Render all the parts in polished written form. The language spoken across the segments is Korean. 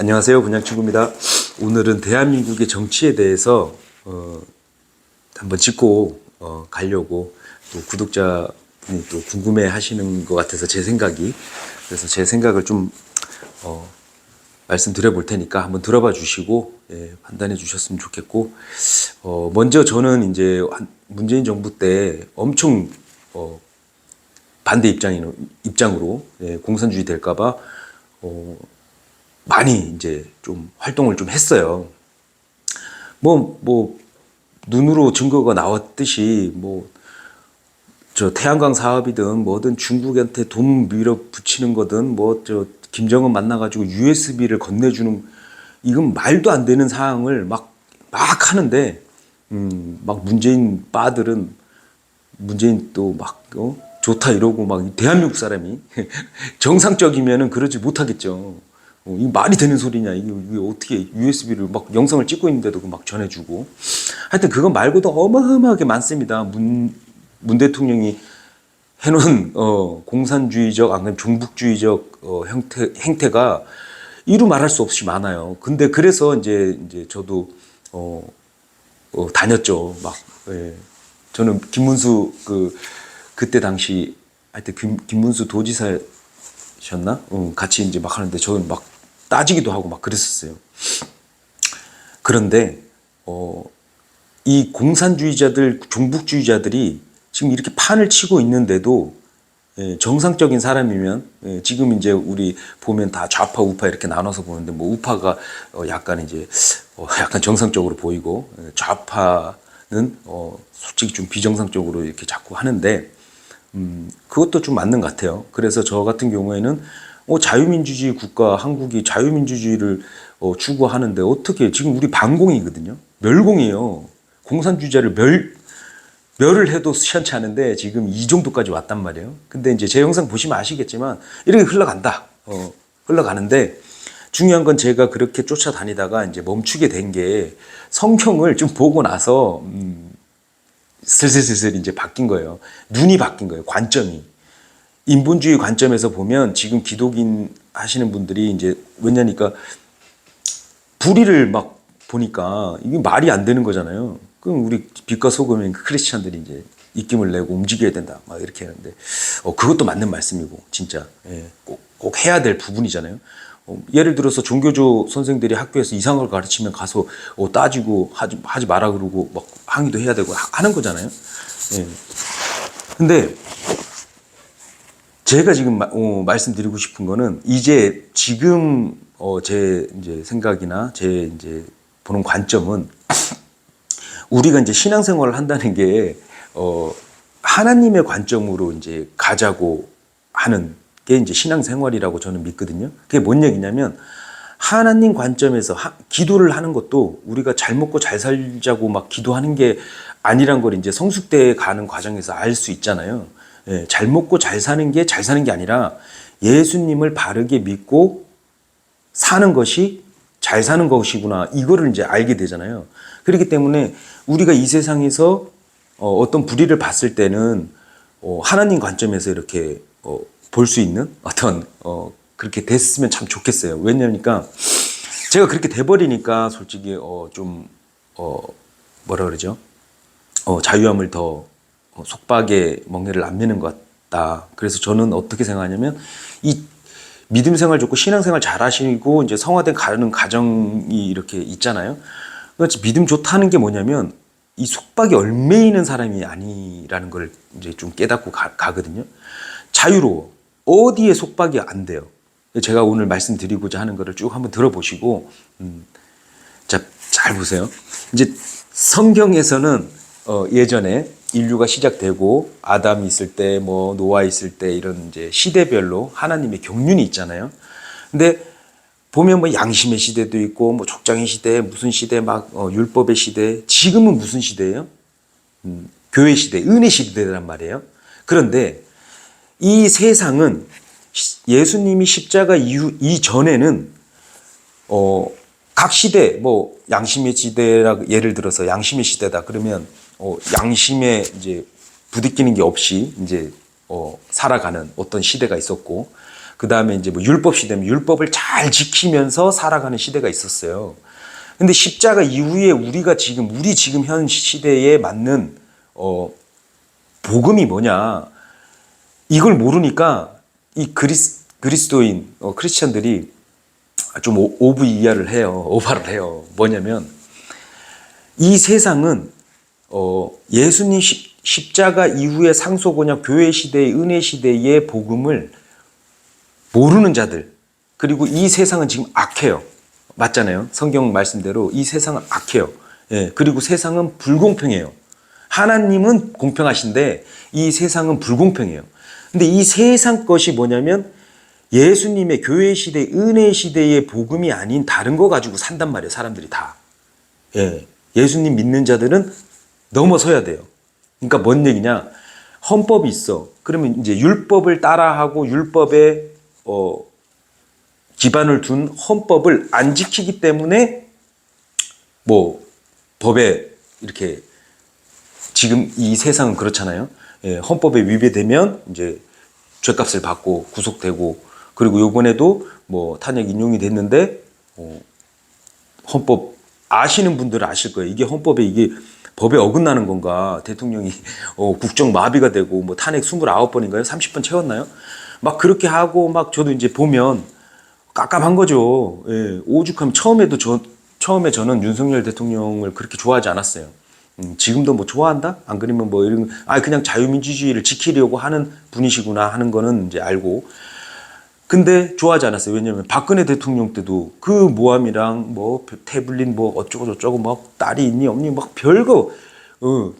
안녕하세요, 분양친구입니다. 오늘은 대한민국의 정치에 대해서 한번 짚고 가려고, 또 구독자분이 또 궁금해 하시는 것 같아서 그래서 제 생각을 좀 말씀드려 볼 테니까 한번 들어봐 주시고 판단해 주셨으면 좋겠고, 먼저 저는 이제 문재인 정부 때 엄청 반대 입장으로 공산주의 될까봐 많이 이제 좀 활동을 좀 했어요. 뭐 눈으로 증거가 나왔듯이 저 태양광 사업이든 뭐든 중국한테 돈 밀어붙이는 거든 저 김정은 만나가지고 USB를 건네주는, 이건 말도 안 되는 사항을 막 하는데, 막 문재인 빠들은 문재인 또 좋다 이러고, 막 대한민국 사람이 정상적이면은 그러지 못하겠죠. 이 말이 되는 소리냐, 이게 어떻게 USB를 막 영상을 찍고 있는데도 막 전해주고. 하여튼 그거 말고도 어마어마하게 많습니다. 문 대통령이 해놓은 공산주의적, 아니면 종북주의적 행태가 이루 말할 수 없이 많아요. 근데 그래서 이제 저도 다녔죠. 예. 저는 김문수 그때 당시 하여튼 김문수 도지사셨나? 같이 이제 막 하는데 저는 막 따지기도 하고 막 그랬었어요. 그런데 이 공산주의자들, 종북주의자들이 지금 이렇게 판을 치고 있는데도 정상적인 사람이면, 지금 이제 우리 보면 다 좌파 우파 이렇게 나눠서 보는데, 뭐 우파가 약간 이제 약간 정상적으로 보이고, 좌파는 솔직히 좀 비정상적으로 이렇게 자꾸 하는데, 그것도 좀 맞는 것 같아요. 그래서 저 같은 경우에는 자유민주주의 국가, 한국이 자유민주주의를 추구하는데 어떻게, 지금 우리 반공이거든요. 멸공이에요. 공산주의자를 멸을 해도 시원치 않은데 지금 이 정도까지 왔단 말이에요. 근데 이제 제 영상 보시면 아시겠지만 이렇게 흘러간다. 흘러가는데, 중요한 건 제가 그렇게 쫓아다니다가 이제 멈추게 된 게, 성경을 좀 보고 나서 슬슬 이제 바뀐 거예요. 눈이 바뀐 거예요. 관점이. 인본주의 관점에서 보면 지금 기독인 하시는 분들이 이제 왜냐니까 불의를 막 보니까 이게 말이 안 되는 거잖아요. 그럼 우리 빛과 소금인 크리스찬들이 이제 입김을 내고 움직여야 된다, 막 이렇게 하는데, 그것도 맞는 말씀이고, 진짜 꼭 해야 될 부분이잖아요. 예를 들어서 종교조 선생들이 학교에서 이상한 걸 가르치면 가서 따지고 하지 마라 그러고 막 항의도 해야 되고 하는 거잖아요. 예. 근데 제가 지금 말씀드리고 싶은 거는, 이제 지금 제 이제 생각이나 제 이제 보는 관점은, 우리가 이제 신앙생활을 한다는 게 하나님의 관점으로 이제 가자고 하는 게 이제 신앙생활이라고 저는 믿거든요. 그게 뭔 얘기냐면, 하나님 관점에서 기도를 하는 것도 우리가 잘 먹고 잘 살자고 막 기도하는 게 아니란 걸 이제 성숙대에 가는 과정에서 알 수 있잖아요. 예, 잘 먹고 잘 사는 게 아니라 예수님을 바르게 믿고 사는 것이 잘 사는 것이구나, 이거를 이제 알게 되잖아요. 그렇기 때문에 우리가 이 세상에서 어떤 불의를 봤을 때는 하나님 관점에서 이렇게 볼 수 있는 어떤 그렇게 됐으면 참 좋겠어요. 왜냐니까 제가 그렇게 돼버리니까 솔직히 좀 뭐라 그러죠? 자유함을 더 속박에 멍에를 안 매는 것 같다. 그래서 저는 어떻게 생각하냐면, 이 믿음 생활 좋고 신앙 생활 잘 하시고 이제 성화된 가는 가정이 이렇게 있잖아요. 그렇지, 믿음 좋다는 게 뭐냐면 이 속박이 얽매이는 사람이 아니라는 걸 이제 좀 깨닫고 가거든요. 자유로워. 어디에 속박이 안 돼요. 제가 오늘 말씀드리고자 하는 거를 쭉 한번 들어보시고, 자, 잘 보세요. 이제 성경에서는 예전에 인류가 시작되고 아담이 있을 때, 노아 있을 때, 이런 이제 시대별로 하나님의 경륜이 있잖아요. 근데 보면 양심의 시대도 있고, 족장의 시대, 무슨 시대, 율법의 시대. 지금은 무슨 시대예요? 교회 시대, 은혜 시대란 말이에요. 그런데 이 세상은 예수님이 십자가 이전에는 각 시대, 양심의 시대라, 예를 들어서 양심의 시대다 그러면 양심에 이제 부딪히는 게 없이 이제 살아가는 어떤 시대가 있었고, 그 다음에 이제 뭐 율법 시대면 율법을 잘 지키면서 살아가는 시대가 있었어요. 근데 십자가 이후에 우리 지금 현 시대에 맞는 복음이 뭐냐, 이걸 모르니까 이 그리스도인 크리스천들이 좀 오브이야를 해요. 오바를 해요. 뭐냐면 이 세상은 예수님 십자가 이후의 상속언약 교회 시대의 은혜 시대의 복음을 모르는 자들, 그리고 이 세상은 지금 악해요. 맞잖아요. 성경 말씀대로 이 세상은 악해요. 예, 그리고 세상은 불공평해요. 하나님은 공평하신데 이 세상은 불공평해요. 근데 이 세상 것이 뭐냐면 예수님의 교회 시대, 은혜 시대의 복음이 아닌 다른 거 가지고 산단 말이에요. 사람들이 다. 예, 예수님 믿는 자들은 넘어서야 돼요. 그러니까 뭔 얘기냐? 헌법이 있어. 그러면 이제 율법을 따라하고 율법에 기반을 둔 헌법을 안 지키기 때문에 뭐 법에 이렇게 지금 이 세상은 그렇잖아요. 예, 헌법에 위배되면 이제 죄값을 받고 구속되고, 그리고 요번에도 뭐 탄핵 인용이 됐는데 헌법 아시는 분들은 아실 거예요. 이게 헌법에 이게 법에 어긋나는 건가? 대통령이 국정 마비가 되고 뭐 탄핵 29번인가요? 30번 채웠나요? 막 그렇게 하고 막 저도 이제 보면 깜깜한 거죠. 예, 오죽하면 처음에 저는 윤석열 대통령을 그렇게 좋아하지 않았어요. 지금도 뭐 좋아한다? 안 그러면 뭐 이런, 그냥 자유민주주의를 지키려고 하는 분이시구나 하는 거는 이제 알고. 근데 좋아하지 않았어요. 왜냐면 박근혜 대통령 때도 그 모함이랑 뭐 태블릿 뭐 어쩌고 저쩌고 막 딸이 있니 없니 막 별거,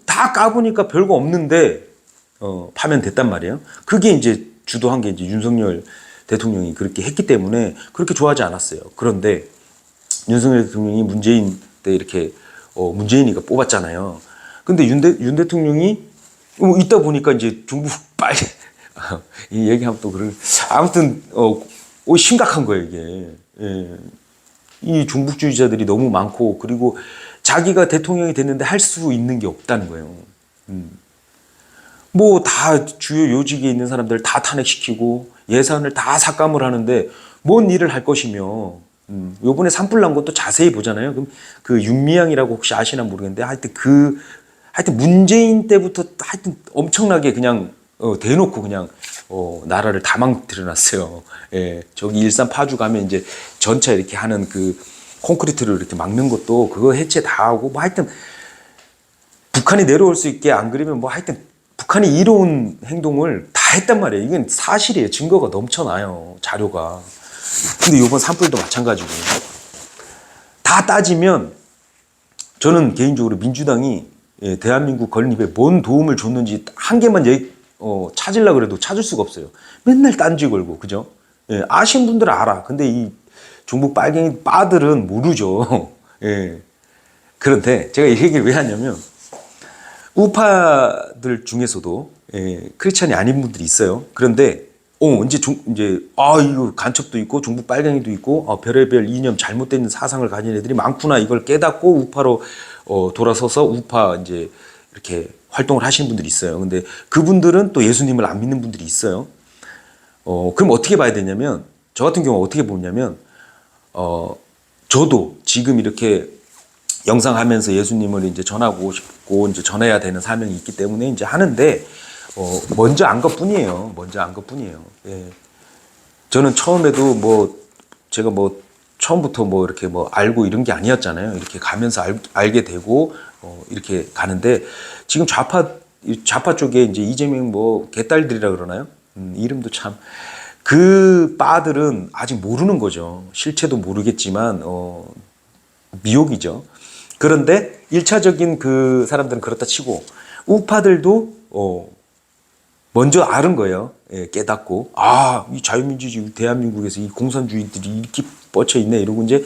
다 까보니까 별거 없는데, 파면됐단 말이에요. 그게 이제 주도한 게 이제 윤석열 대통령이 그렇게 했기 때문에 그렇게 좋아하지 않았어요. 그런데 윤석열 대통령이 문재인 때 이렇게 문재인이가 뽑았잖아요. 근데 윤 대통령이 있다 보니까 이제 중국 빨리 이 얘기하면 또 그런, 아무튼 심각한 거예요 이게. 예. 이 중국주의자들이 너무 많고, 그리고 자기가 대통령이 됐는데 할 수 있는 게 없다는 거예요. 뭐 다 주요 요직에 있는 사람들 다 탄핵시키고 예산을 다 삭감을 하는데 뭔 일을 할 것이며, 요번에 산불 난 것도 자세히 보잖아요. 그럼 그 윤미향이라고 혹시 아시나 모르겠는데 하여튼 문재인 때부터 하여튼 엄청나게 그냥 대놓고 그냥 나라를 다 망가뜨려놨어요. 예, 저기 일산 파주 가면 이제 전차 이렇게 하는 그 콘크리트를 이렇게 막는 것도 그거 해체 다 하고, 뭐 하여튼 북한이 내려올 수 있게, 안 그러면 뭐 하여튼 북한이 이로운 행동을 다 했단 말이에요. 이건 사실이에요. 증거가 넘쳐나요. 자료가. 근데 이번 산불도 마찬가지고. 다 따지면 저는 개인적으로 민주당이 대한민국 건립에 뭔 도움을 줬는지 한 개만 찾으려고 그래도 찾을 수가 없어요. 맨날 딴지 걸고, 그죠? 예, 아시는 분들은 알아. 근데 이 중국 빨갱이 빠들은 모르죠. 예. 그런데 제가 이 얘기를 왜 하냐면, 우파들 중에서도 크리스찬이 아닌 분들이 있어요. 그런데 이거 간첩도 있고 중국 빨갱이도 있고 별의별 이념 잘못된 사상을 가진 애들이 많구나, 이걸 깨닫고 우파로 돌아서서 우파 이제 이렇게 활동을 하시는 분들이 있어요. 근데 그분들은 또 예수님을 안 믿는 분들이 있어요. 그럼 어떻게 봐야 되냐면, 저 같은 경우 어떻게 보냐면, 저도 지금 이렇게 영상하면서 예수님을 이제 전하고 싶고 이제 전해야 되는 사명이 있기 때문에 이제 하는데, 먼저 안 것뿐이에요. 먼저 안 것뿐이에요. 예. 저는 처음에도 제가 처음부터 이렇게 알고 이런 게 아니었잖아요. 이렇게 가면서 알게 되고 이렇게 가는데, 지금 좌파 쪽에 이제 이재명 개딸들이라 그러나요? 이름도 참, 그 빠들은 아직 모르는 거죠. 실체도 모르겠지만 미혹이죠. 그런데 1차적인 그 사람들은 그렇다 치고, 우파들도 먼저 아는 거예요. 예, 깨닫고, 이 자유민주주의 대한민국에서 이 공산주의들이 이렇게 뻗쳐 있네 이러고 이제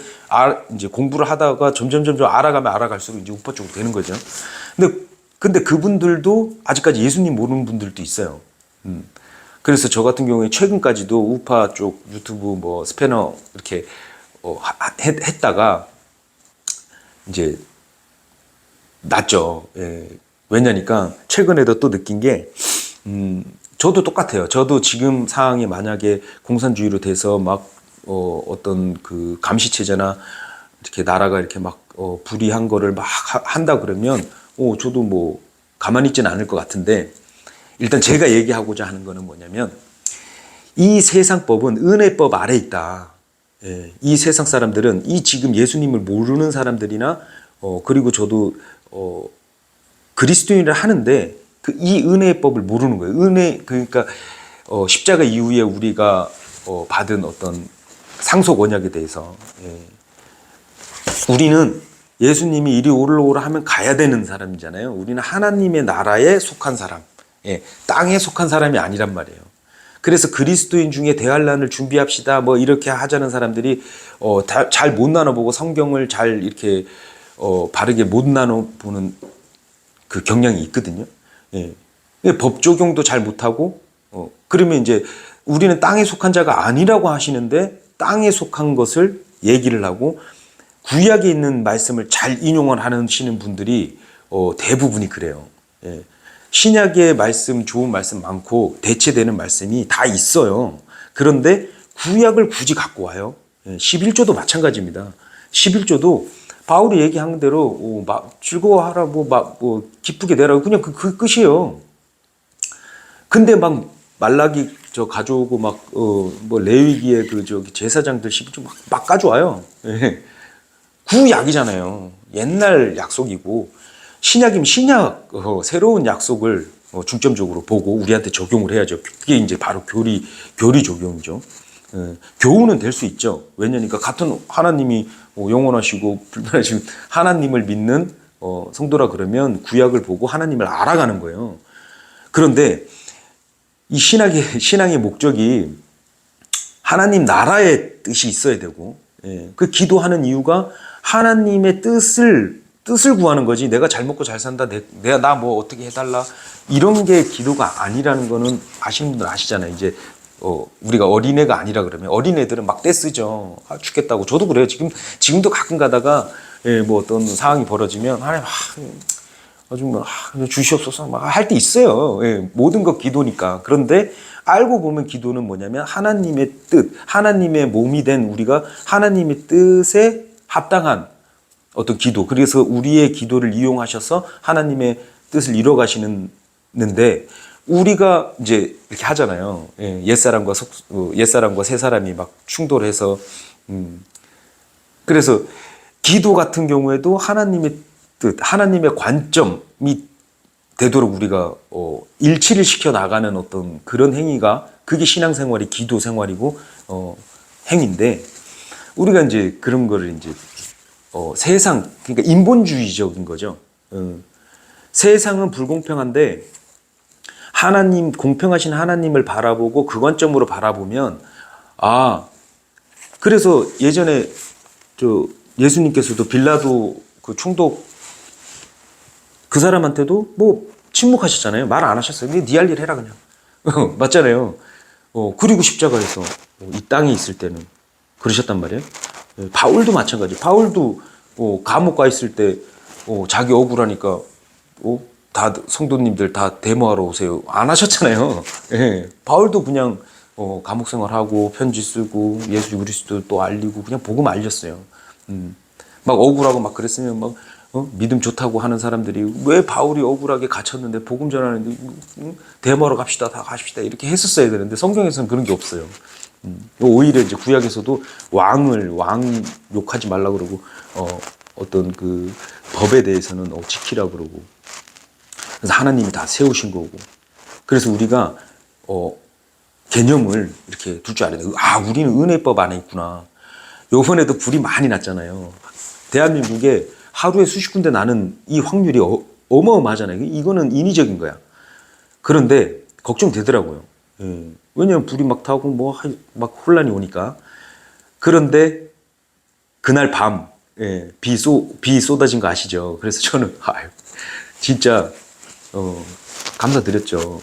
공부를 하다가 점점 알아가면 알아갈수록 이제 우파 쪽으로 되는 거죠. 근데 그분들도 아직까지 예수님 모르는 분들도 있어요. 그래서 저 같은 경우에 최근까지도 우파 쪽 유튜브 스패너 이렇게 했다가 이제 났죠. 예. 왜냐니까 최근에도 또 느낀 게, 저도 똑같아요. 저도 지금 상황이 만약에 공산주의로 돼서 막 어떤 그 감시체제나 이렇게 나라가 이렇게 막 불이한 거를 막 한다 그러면 저도 뭐 가만히 있지는 않을 것 같은데, 일단 제가 얘기하고자 하는 거는 뭐냐면 이 세상법은 은혜법 아래 있다. 예, 이 세상 사람들은 이 지금 예수님을 모르는 사람들이나 그리고 저도 그리스도인을 하는데 이 은혜의 법을 모르는 거예요. 그러니까 십자가 이후에 우리가 받은 어떤 상속 언약에 대해서, 예. 우리는 예수님이 이리 오르라 하면 가야 되는 사람이잖아요. 우리는 하나님의 나라에 속한 사람, 예, 땅에 속한 사람이 아니란 말이에요. 그래서 그리스도인 중에 대환란을 준비합시다 뭐 이렇게 하자는 사람들이 잘 못 나눠보고 성경을 잘 이렇게 바르게 못 나눠보는 그 경향이 있거든요. 예. 법 적용도 잘 못하고 그러면 이제 우리는 땅에 속한 자가 아니라고 하시는데 땅에 속한 것을 얘기를 하고 구약에 있는 말씀을 잘 인용을 하시는 분들이 대부분이 그래요. 예. 신약의 말씀, 좋은 말씀 많고 대체되는 말씀이 다 있어요. 그런데 구약을 굳이 갖고 와요. 11조도 마찬가지입니다. 11조도 바울이 얘기한 대로 즐거워하라, 뭐 기쁘게 내라, 그냥 그 끝이에요. 근데 막 말라기 가져오고 뭐 레위기의 제사장들 11조 막 가져와요. 구약이잖아요. 옛날 약속이고, 신약이면 신약, 새로운 약속을 중점적으로 보고 우리한테 적용을 해야죠. 그게 이제 바로 교리 적용이죠. 교훈은 될 수 있죠. 왜냐니까 같은 하나님이 영원하시고 불변하신 하나님을 믿는 성도라 그러면 구약을 보고 하나님을 알아가는 거예요. 그런데 이 신앙의 목적이 하나님 나라의 뜻이 있어야 되고, 그 기도하는 이유가 하나님의 뜻을 구하는 거지, 내가 잘 먹고 잘 산다, 내가 나 뭐 어떻게 해달라, 이런 게 기도가 아니라는 거는 아시는 분들 아시잖아요. 이제 우리가 어린애가 아니라 그러면 어린애들은 막 떼쓰죠. 죽겠다고. 저도 그래요. 지금도 가끔 가다가 뭐 어떤 상황이 벌어지면 하나님 좀 주시옵소서 막 할 때 있어요. 모든 것 기도니까. 그런데 알고 보면 기도는 뭐냐면 하나님의 뜻, 하나님의 몸이 된 우리가 하나님의 뜻에 합당한 어떤 기도. 그래서 우리의 기도를 이용하셔서 하나님의 뜻을 이뤄 가시는데, 우리가 이제 이렇게 하잖아요. 옛사람과 새 사람이 막 충돌해서, 그래서 기도 같은 경우에도 하나님의 뜻, 하나님의 관점이 되도록 우리가 일치를 시켜 나가는 어떤 그런 행위가, 그게 신앙생활이 기도 생활이고 행위인데, 우리가 이제 그런 거를 이제 세상, 그러니까 인본주의적인 거죠. 세상은 불공평한데 하나님, 공평하신 하나님을 바라보고 그 관점으로 바라보면, 그래서 예전에 예수님께서도 빌라도 그 총독 그 사람한테도 뭐 침묵하셨잖아요. 말 안 하셨어요. 네 할 일 해라 그냥. 맞잖아요. 그리고 십자가에서 이 땅에 있을 때는 그러셨단 말이에요. 바울도 마찬가지. 바울도 감옥 가 있을 때 자기 억울하니까 다 성도님들 다 데모하러 오세요, 안 하셨잖아요. 바울도 그냥 감옥 생활하고 편지 쓰고 예수 그리스도 또 알리고 그냥 복음 알렸어요. 막 억울하고 막 그랬으면 막 믿음 좋다고 하는 사람들이 왜 바울이 억울하게 갇혔는데 복음 전하는데 데모하러 갑시다, 다 가십시다 이렇게 했었어야 되는데, 성경에서는 그런 게 없어요. 오히려 이제 구약에서도 왕 욕하지 말라 그러고 어떤 그 법에 대해서는 지키라 그러고, 그래서 하나님이 다 세우신 거고, 그래서 우리가 개념을 이렇게 둘 줄 알아야 돼요. 우리는 은혜법 안에 있구나. 요번에도 불이 많이 났잖아요. 대한민국에 하루에 수십 군데 나는 이 확률이 어마어마하잖아요. 이거는 인위적인 거야. 그런데 걱정되더라고요. 왜냐면 불이 막 타고 막 혼란이 오니까. 그런데 그날 밤 비 쏟아진 거 아시죠? 그래서 저는 진짜 감사드렸죠.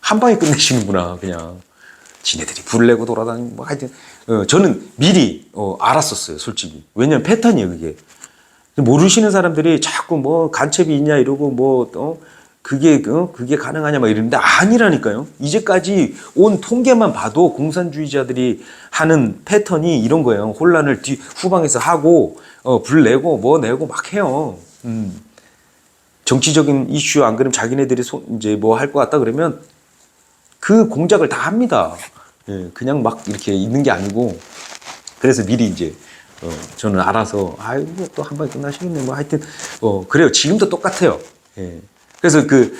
한 방에 끝내시는구나. 그냥 지네들이 불을 내고 돌아다니고 뭐 하여튼 저는 미리 알았었어요, 솔직히. 왜냐면 패턴이에요, 그게. 모르시는 사람들이 자꾸 뭐 간첩이 있냐 이러고 그게 가능하냐 막 이러는데 아니라니까요. 이제까지 온 통계만 봐도 공산주의자들이 하는 패턴이 이런 거예요. 혼란을 후방에서 하고 불 내고 뭐 내고 막 해요. 정치적인 이슈 안 그러면 자기네들이 이제 뭐 할 것 같다 그러면 그 공작을 다 합니다. 예, 그냥 막 이렇게 있는 게 아니고 그래서 미리 이제 저는 알아서 아이고 또 한 방에 끝나시겠네 뭐 하여튼 그래요. 지금도 똑같아요. 예. 그래서 그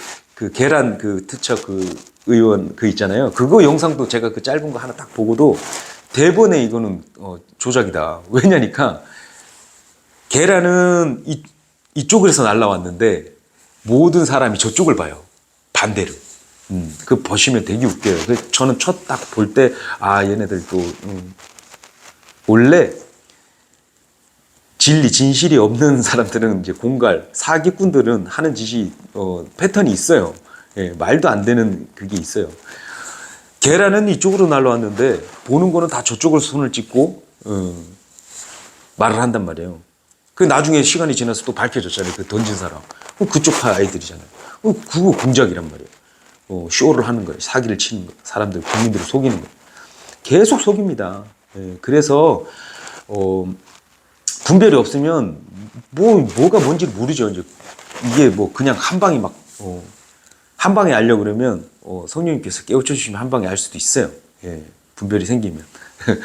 계란 그 투척 그 의원 그 있잖아요. 그거 영상도 제가 그 짧은 거 하나 딱 보고도 대본에 이거는 조작이다. 왜냐니까 계란은 이쪽에서 날라왔는데 모든 사람이 저쪽을 봐요. 반대로. 그 보시면 되게 웃겨요. 그래서 저는 첫 딱 볼 때 얘네들 또 원래 진리, 진실이 없는 사람들은 이제 공갈, 사기꾼들은 하는 짓이 패턴이 있어요. 예, 말도 안 되는 그게 있어요. 계란은 이쪽으로 날라왔는데 보는 거는 다 저쪽을 손을 찍고 말을 한단 말이에요. 그 나중에 시간이 지나서 또 밝혀졌잖아요. 그 던진 사람. 그쪽 파 아이들이잖아요. 그거 공작이란 말이에요. 쇼를 하는 거예요. 사기를 치는 거예요. 사람들, 국민들을 속이는 거예요. 계속 속입니다. 예, 그래서 분별이 없으면 뭐가 뭔지 모르죠. 이제 이게 뭐 그냥 한 방에 막 한 방에 알려 그러면 성령님께서 깨우쳐 주시면 한 방에 알 수도 있어요. 예, 분별이 생기면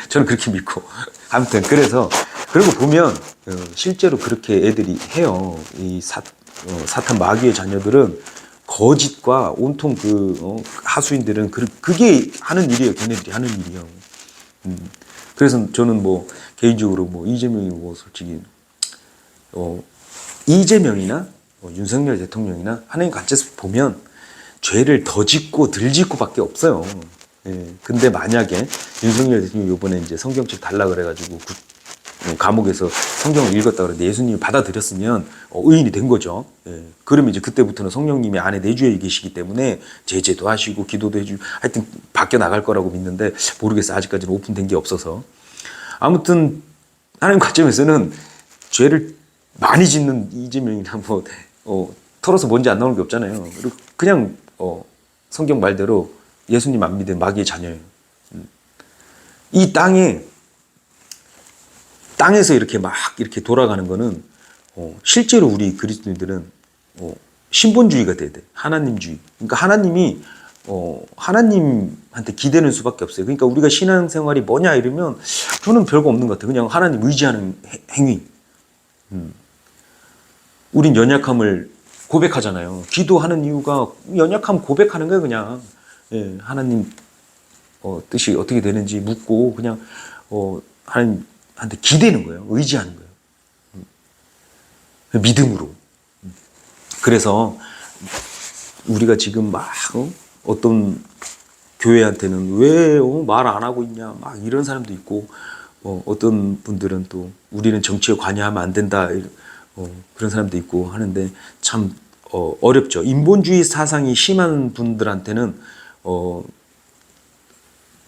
저는 그렇게 믿고 아무튼 그래서 그런 거 보면 실제로 그렇게 애들이 해요. 이 사탄 마귀의 자녀들은 거짓과 온통 하수인들은 그게 하는 일이에요. 걔네들이 하는 일이요. 그래서 저는 뭐 개인적으로 뭐 이재명이 뭐 솔직히 이재명이나 윤석열 대통령이나 하나님 관점에서 보면 죄를 더 짓고 덜 짓고밖에 없어요. 예. 근데 만약에 윤석열 대통령이 이번에 이제 성경책 달라 그래가지고 감옥에서 성경을 읽었다 그러는데 예수님이 받아들였으면 의인이 된 거죠. 예. 그러면 이제 그때부터는 성령님이 안에 내주에 계시기 때문에 제재도 하시고 기도도 해주고 하여튼 바뀌어 나갈 거라고 믿는데 모르겠어요. 아직까지는 오픈된 게 없어서. 아무튼 하나님 관점에서는 죄를 많이 짓는 이재명이나 뭐 털어서 뭔지 안 나오는 게 없잖아요. 그리고 그냥 성경 말대로 예수님 안 믿은 마귀의 자녀예요. 이 땅에서 이렇게 막 이렇게 돌아가는 거는 실제로 우리 그리스도인들은 신본주의가 돼야 돼. 하나님주의. 그러니까 하나님이 하나님한테 기대는 수밖에 없어요. 그러니까 우리가 신앙생활이 뭐냐 이러면 저는 별거 없는 것 같아요. 그냥 하나님 의지하는 행위. 우린 연약함을 고백하잖아요. 기도하는 이유가 연약함 고백하는 거예요, 그냥. 예, 하나님 뜻이 어떻게 되는지 묻고 그냥 하나님한테 기대는 거예요. 의지하는 거예요. 믿음으로. 그래서 우리가 지금 막 어떤 교회한테는 왜 말 안 하고 있냐 막 이런 사람도 있고 어떤 분들은 또 우리는 정치에 관여하면 안 된다 그런 사람도 있고 하는데 참 어렵죠. 인본주의 사상이 심한 분들한테는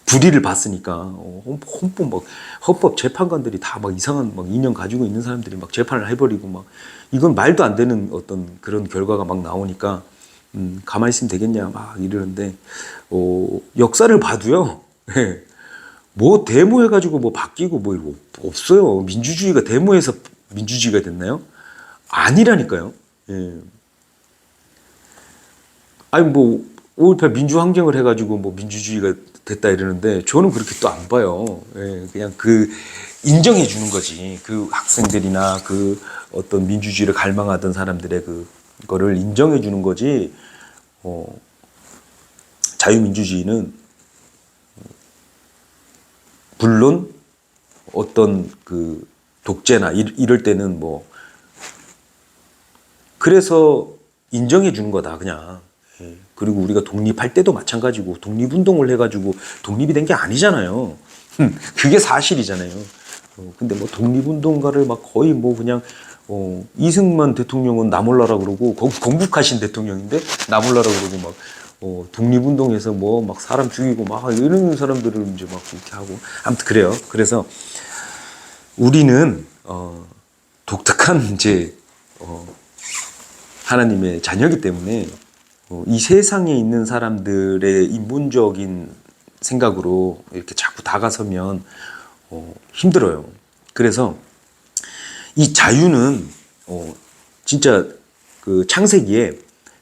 불의를 봤으니까 헌법 재판관들이 다 막 이상한 막 인연 가지고 있는 사람들이 막 재판을 해버리고 막 이건 말도 안 되는 어떤 그런 결과가 막 나오니까 가만히 있으면 되겠냐 막 이러는데 역사를 봐도요. 뭐 데모해가지고 뭐 바뀌고 뭐 이거 없어요. 민주주의가 데모해서 민주주의가 됐나요? 아니라니까요. 예. 아니 뭐 5.18 민주항쟁을 해가지고 뭐 민주주의가 됐다 이러는데 저는 그렇게 또 안 봐요. 예. 그냥 인정해 주는 거지. 그 학생들이나 그 어떤 민주주의를 갈망하던 사람들의 그거를 인정해 주는 거지. 자유민주주의는 물론 어떤 그 독재나 이럴 때는 뭐 그래서 인정해 주는 거다 그냥. 예. 그리고 우리가 독립할 때도 마찬가지고 독립운동을 해가지고 독립이 된 게 아니잖아요. 그게 사실이잖아요. 근데 뭐 독립운동가를 막 거의 뭐 그냥 이승만 대통령은 나 몰라라 그러고 건국하신 대통령인데 나 몰라라 그러고 막 독립운동에서 뭐 막 사람 죽이고 막 이런 사람들을 이제 막 이렇게 하고 아무튼 그래요. 그래서 우리는 독특한 이제 하나님의 자녀이기 때문에 이 세상에 있는 사람들의 인본적인 생각으로 이렇게 자꾸 다가서면 힘들어요. 그래서 이 자유는 진짜 그 창세기에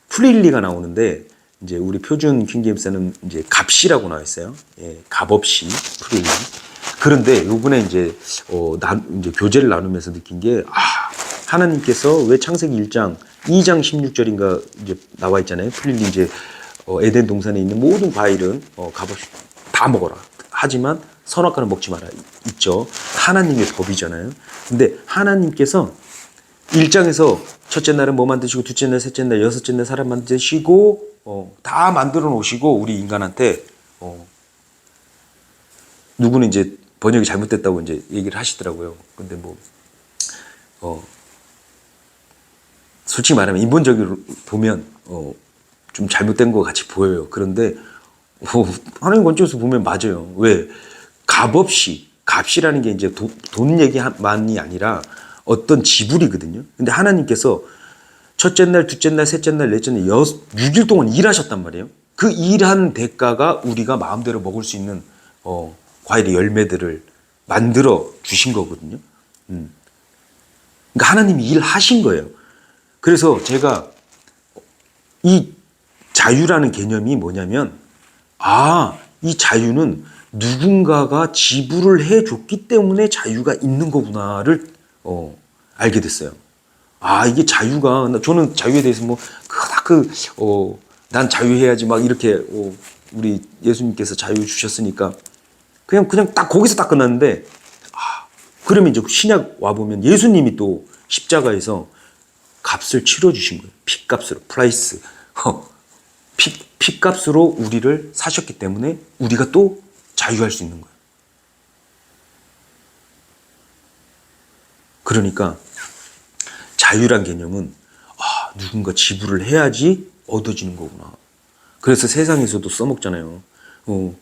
프릴리가 나오는데 이제 우리 표준 킹제임스는 이제 값이라고 나와 있어요. 예, 값 없이 프릴리. 그런데 요번에 이제 이제 교제를 나누면서 느낀 게 하나님께서 왜 창세기 1장 2장 16절인가 이제 나와 있잖아요. 프릴리 이제 에덴 동산에 있는 모든 과일은 값 없이 다 먹어라. 하지만 선악과는 먹지 마라. 있죠. 하나님의 법이잖아요. 근데 하나님께서 1장에서 첫째 날은 뭐 만드시고 둘째 날, 셋째 날, 여섯째 날 사람 만드시고 다 만들어 놓으시고 우리 인간한테 누구는 이제 번역이 잘못됐다고 이제 얘기를 하시더라고요. 근데 뭐 솔직히 말하면 인본적으로 보면 좀 잘못된 것 같이 보여요. 그런데 하나님 관점에서 보면 맞아요. 왜? 값없이, 값이라는 게 이제 돈 얘기만이 아니라 어떤 지불이거든요. 근데 하나님께서 첫째 날, 둘째 날, 셋째 날, 넷째 날, 6일 동안 일하셨단 말이에요. 그 일한 대가가 우리가 마음대로 먹을 수 있는 과일의 열매들을 만들어 주신 거거든요. 그러니까 하나님이 일하신 거예요. 그래서 제가 이 자유라는 개념이 뭐냐면 이 자유는 누군가가 지불을 해줬기 때문에 자유가 있는 거구나를 알게 됐어요. 이게 자유가, 저는 자유에 대해서 뭐 난 자유해야지 막 이렇게 우리 예수님께서 자유 주셨으니까 그냥 딱 거기서 딱 끝났는데 그러면 이제 신약 와 보면 예수님이 또 십자가에서 값을 치러 주신 거예요. 핏값으로, 프라이스. 핏값으로 우리를 사셨기 때문에 우리가 또 자유할 수 있는 거예요. 그러니까 자유란 개념은 누군가 지불을 해야지 얻어지는 거구나. 그래서 세상에서도 써먹잖아요.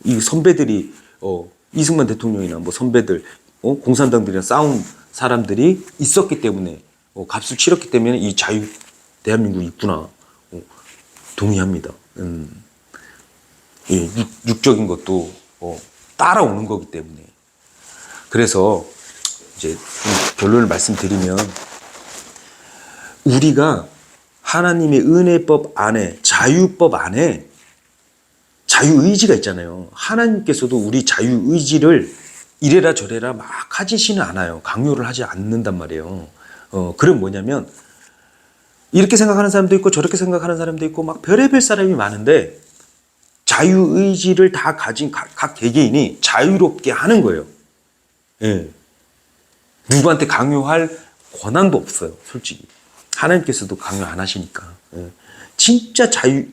이 선배들이 이승만 대통령이나 뭐 선배들, 공산당들이랑 싸운 사람들이 있었기 때문에 값을 치렀기 때문에 이 자유 대한민국이 있구나. 동의합니다. 예, 육적인 것도 따라오는 거기 때문에. 그래서 이제 결론을 말씀드리면 우리가 하나님의 은혜법 안에, 자유법 안에 자유의지가 있잖아요. 하나님께서도 우리 자유의지를 이래라 저래라 막 하지시는 않아요. 강요를 하지 않는단 말이에요. 그럼 뭐냐면 이렇게 생각하는 사람도 있고 저렇게 생각하는 사람도 있고 막 별의별 사람이 많은데 자유의지를 다 가진 각 개개인이 자유롭게 하는 거예요. 예. 누구한테 강요할 권한도 없어요. 솔직히. 하나님께서도 강요 안 하시니까. 예. 진짜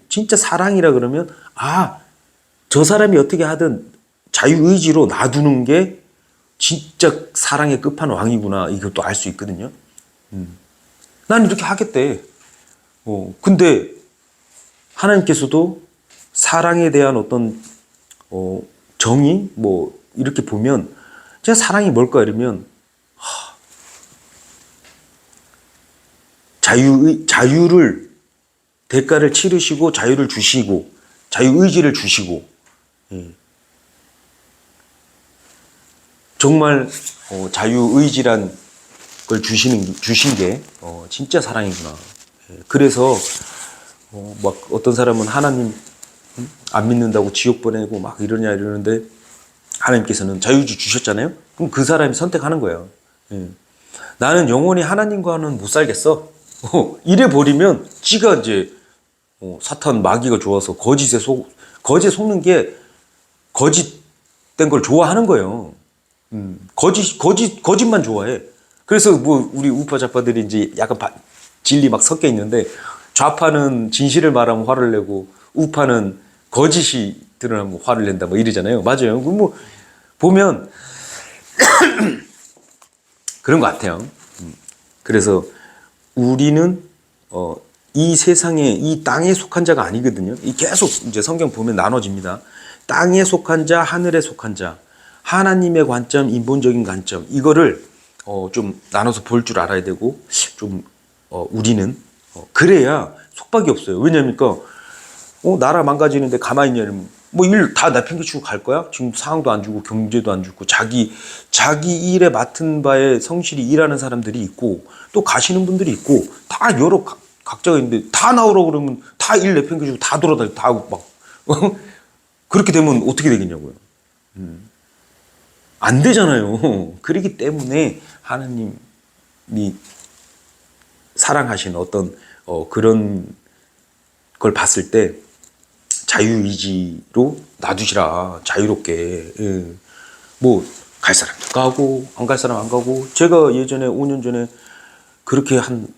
진짜 사랑이라 그러면 저 사람이 어떻게 하든 자유의지로 놔두는 게 진짜 사랑의 끝판왕이구나. 이것도 알 수 있거든요. 난 이렇게 하겠대. 근데 하나님께서도 사랑에 대한 어떤 정의 뭐 이렇게 보면 제가 사랑이 뭘까 이러면 자유를 대가를 치르시고 자유를 주시고 자유의지를 주시고 정말 자유의지란 걸 주신 게 진짜 사랑이구나. 그래서 막 어떤 사람은 하나님 안 믿는다고 지옥 보내고 막 이러는데 하나님께서는 자유의지 주셨잖아요. 그럼 그 사람이 선택하는 거예요. 나는 영원히 하나님과는 못 살겠어. 이래 버리면 지가 이제 사탄 마귀가 좋아서 거짓에 속는 게 거짓된 걸 좋아하는 거예요. 거짓만 좋아해. 그래서 뭐 우리 우파 좌파들이 이제 약간 진리 막 섞여 있는데 좌파는 진실을 말하면 화를 내고 우파는 거짓이 드러나면 화를 낸다 뭐 이러잖아요. 맞아요. 뭐 보면 그런 것 같아요. 그래서 우리는 이 세상에 이 땅에 속한 자가 아니거든요. 이 계속 이제 성경 보면 나눠집니다. 땅에 속한 자, 하늘에 속한 자, 하나님의 관점, 인본적인 관점 이거를 좀 나눠서 볼 줄 알아야 되고 좀 우리는 그래야 속박이 없어요. 왜냐합니까? 나라 망가지는데 가만히 있냐면 뭐 일 다 내팽개치고 갈 거야? 지금 상황도 안 주고 경제도 안 주고 자기 일에 맡은 바에 성실히 일하는 사람들이 있고 또 가시는 분들이 있고 다 여러 각자가 있는데 다 나오라고 그러면 다 일 내팽개치고 다 돌아다니고 다 막 그렇게 되면 어떻게 되겠냐고요. 안 되잖아요. 그렇기 때문에 하나님이 사랑하시는 어떤 그런 걸 봤을 때 자유의지로 놔두시라. 자유롭게. 예. 뭐 갈 사람도 가고 안 갈 사람 안 가고 제가 예전에 5년 전에 그렇게 한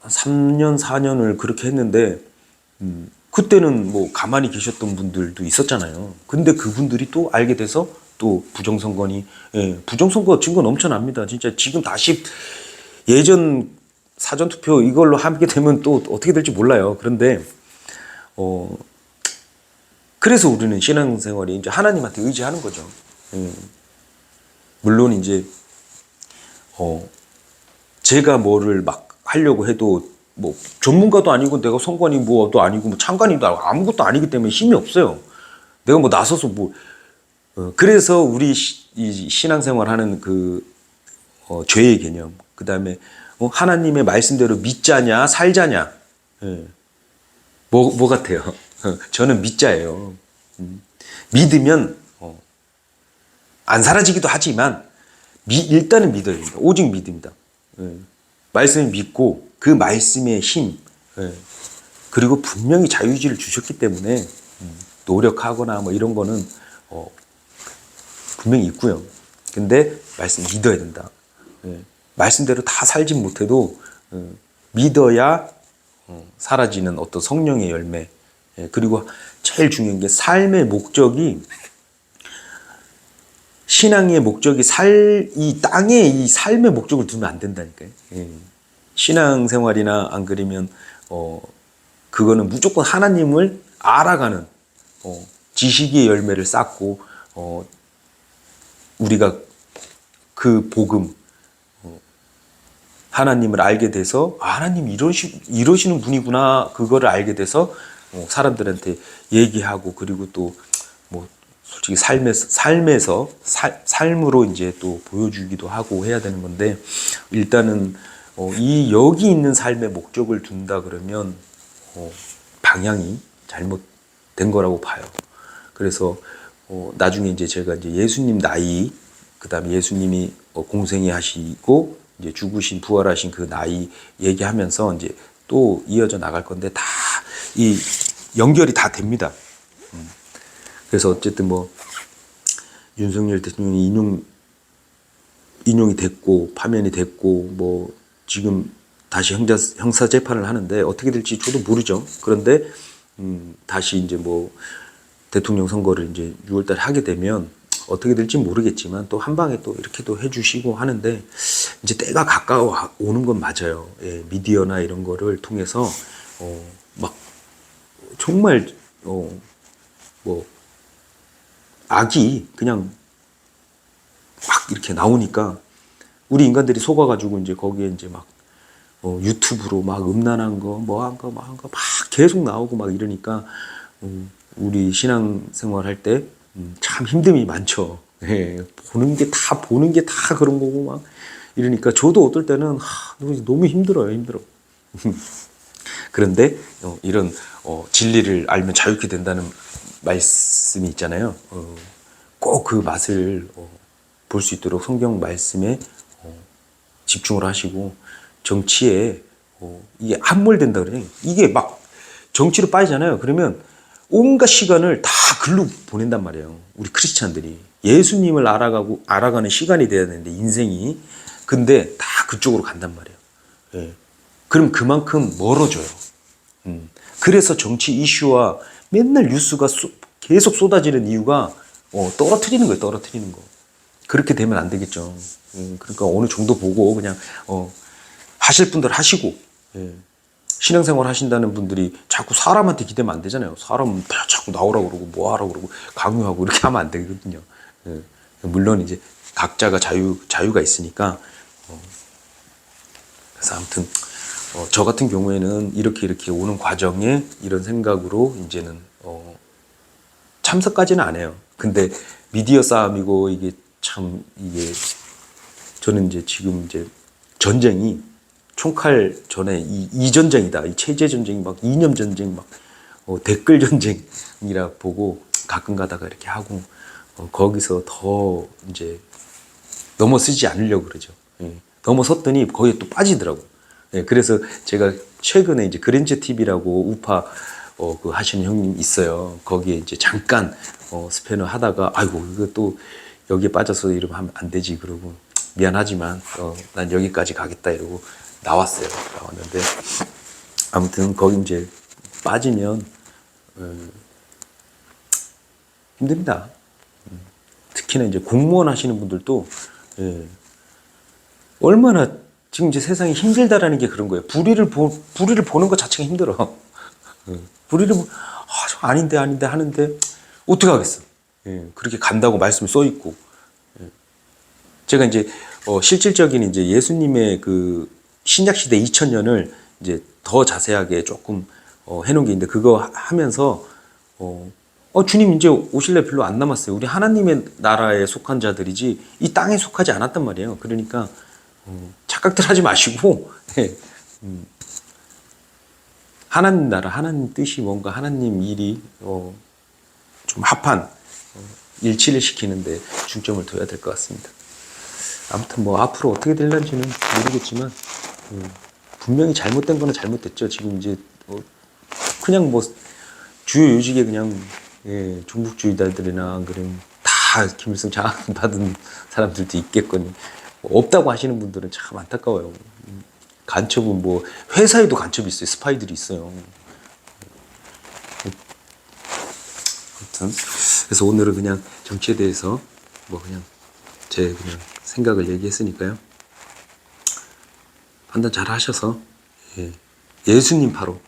3년 4년을 그렇게 했는데 그때는 뭐 가만히 계셨던 분들도 있었잖아요. 근데 그분들이 또 알게 돼서 또 부정선거니 부정선거 증거 넘쳐납니다. 진짜 지금 다시 예전 사전투표 이걸로 하게 되면 또 어떻게 될지 몰라요. 그런데 그래서 우리는 신앙생활이 이제 하나님한테 의지하는 거죠. 물론 이제 제가 뭐를 막 하려고 해도 뭐 전문가도 아니고 내가 선관이 뭐도 아니고 뭐 창관이도 아니고 아무것도 아니기 때문에 힘이 없어요. 내가 뭐 나서서 뭐 그래서 우리 이 신앙생활 하는 그 죄의 개념 그 다음에 하나님의 말씀대로 믿자냐 살자냐 뭐 같아요? 저는 믿자예요. 믿으면 안 사라지기도 하지만 일단은 믿어야 됩니다. 오직 믿습니다. 말씀을 믿고 그 말씀의 힘 그리고 분명히 자유의지를 주셨기 때문에 노력하거나 뭐 이런 거는 분명히 있고요. 근데 말씀 믿어야 된다. 말씀대로 다 살진 못해도 믿어야 사라지는 어떤 성령의 열매 그리고 제일 중요한 게 삶의 목적이 신앙의 목적이 이 땅에 이 삶의 목적을 두면 안 된다니까요. 신앙생활이나 안 그러면 그거는 무조건 하나님을 알아가는 지식의 열매를 쌓고 우리가 그 복음 하나님을 알게 돼서 하나님 이러시는 분이구나 그거를 알게 돼서 사람들한테 얘기하고 그리고 또 뭐 솔직히 삶으로 이제 또 보여주기도 하고 해야 되는 건데 일단은 여기 있는 삶의 목적을 둔다 그러면 방향이 잘못된 거라고 봐요. 그래서 나중에 이제 제가 이제 예수님 나이 그다음에 예수님이 공생애 하시고 이제 죽으신 부활하신 그 나이 얘기하면서 이제 또 이어져 나갈 건데 다 이 연결이 다 됩니다. 그래서 어쨌든 뭐 윤석열 대통령이 인용이 됐고 파면이 됐고 뭐 지금 다시 형사 재판을 하는데 어떻게 될지 저도 모르죠. 그런데 다시 이제 뭐 대통령 선거를 이제 6월달에 하게 되면 어떻게 될지 모르겠지만 또 한 방에 또 이렇게 또 해주시고 하는데 이제 때가 가까워 오는 건 맞아요. 예, 미디어나 이런 거를 통해서 막 정말 뭐 악이 그냥 막 이렇게 나오니까 우리 인간들이 속아가지고 이제 거기에 이제 막 유튜브로 막 음란한 거 뭐 한 거 막 계속 나오고 막 이러니까 우리 신앙생활 할 때 참 힘듦이 많죠. 예, 보는 게 다 그런 거고 막 이러니까 저도 어떨 때는 너무 힘들어요. 그런데 이런 진리를 알면 자유케 된다는 말씀이 있잖아요. 꼭 그 맛을 볼 수 있도록 성경 말씀에 집중을 하시고 정치에 이게 함몰된다 그래요. 이게 막 정치로 빠지잖아요. 그러면 온갖 시간을 다 글로 보낸단 말이에요. 우리 크리스찬들이 예수님을 알아가는 시간이 돼야 되는데 인생이 근데 다 그쪽으로 간단 말이에요. 예. 그럼 그만큼 멀어져요. 그래서 정치 이슈와 맨날 뉴스가 계속 쏟아지는 이유가 떨어뜨리는 거예요. 떨어뜨리는 거. 그렇게 되면 안 되겠죠. 그러니까 어느 정도 보고 그냥 하실 분들 하시고 예. 신앙생활 하신다는 분들이 자꾸 사람한테 기대면 안 되잖아요. 사람 자꾸 나오라고 그러고 뭐 하라고 그러고 강요하고 이렇게 하면 안 되거든요. 예. 물론 이제 각자가 자유가 있으니까 그래서 아무튼 저 같은 경우에는 이렇게 오는 과정에 이런 생각으로 이제는 참석까지는 안 해요. 근데 미디어 싸움이고 이게 참 이게 저는 이제 지금 이제 전쟁이 총칼 전에 이 전쟁이다. 이 체제 전쟁이 막 이념 전쟁 막 댓글 전쟁이라 보고 가끔 가다가 이렇게 하고 거기서 더 이제 넘어서지 않으려고 그러죠. 예. 넘어섰더니 거기에 또 빠지더라고요. 예. 그래서 제가 최근에 이제 그랜저 TV라고 우파 그 하시는 형님 있어요. 거기에 이제 잠깐 스패너 하다가 아이고 이거 또 여기에 빠져서 이러면 하면 안 되지 그러고 미안하지만 난 여기까지 가겠다 이러고 나왔어요. 나왔는데 아무튼 거기 이제 빠지면 힘듭니다. 특히나 이제 공무원 하시는 분들도 얼마나 지금 이제 세상이 힘들다라는 게 그런 거예요. 불의를 보는 것 자체가 힘들어. 불의를 저 아닌데 하는데 어떻게 하겠어? 그렇게 간다고 말씀이 써 있고. 제가 이제 실질적인 이제 예수님의 그 신약 시대 2000년을 이제 더 자세하게 조금 해놓은 게 있는데 그거 하면서 주님 이제 오실래 별로 안 남았어요. 우리 하나님의 나라에 속한 자들이지 이 땅에 속하지 않았단 말이에요. 그러니까 착각들 하지 마시고 하나님 나라, 하나님 뜻이 뭔가 하나님 일이 좀 합한 일치를 시키는데 중점을 둬야 될 것 같습니다. 아무튼 뭐 앞으로 어떻게 될런지는 모르겠지만 분명히 잘못된 거는 잘못됐죠. 지금 이제 그냥 뭐 주요 요직에 그냥 종북주의자들이나 그런 다 김일성 장악 받은 사람들도 있겠거니 없다고 하시는 분들은 참 안타까워요. 간첩은 뭐 회사에도 간첩이 있어요. 스파이들이 있어요. 아무튼 그래서 오늘은 그냥 정치에 대해서 뭐 그냥 제 그냥 생각을 얘기했으니까요. 판단 잘 하셔서 예수님 바로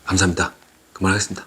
감사합니다. 그만하겠습니다.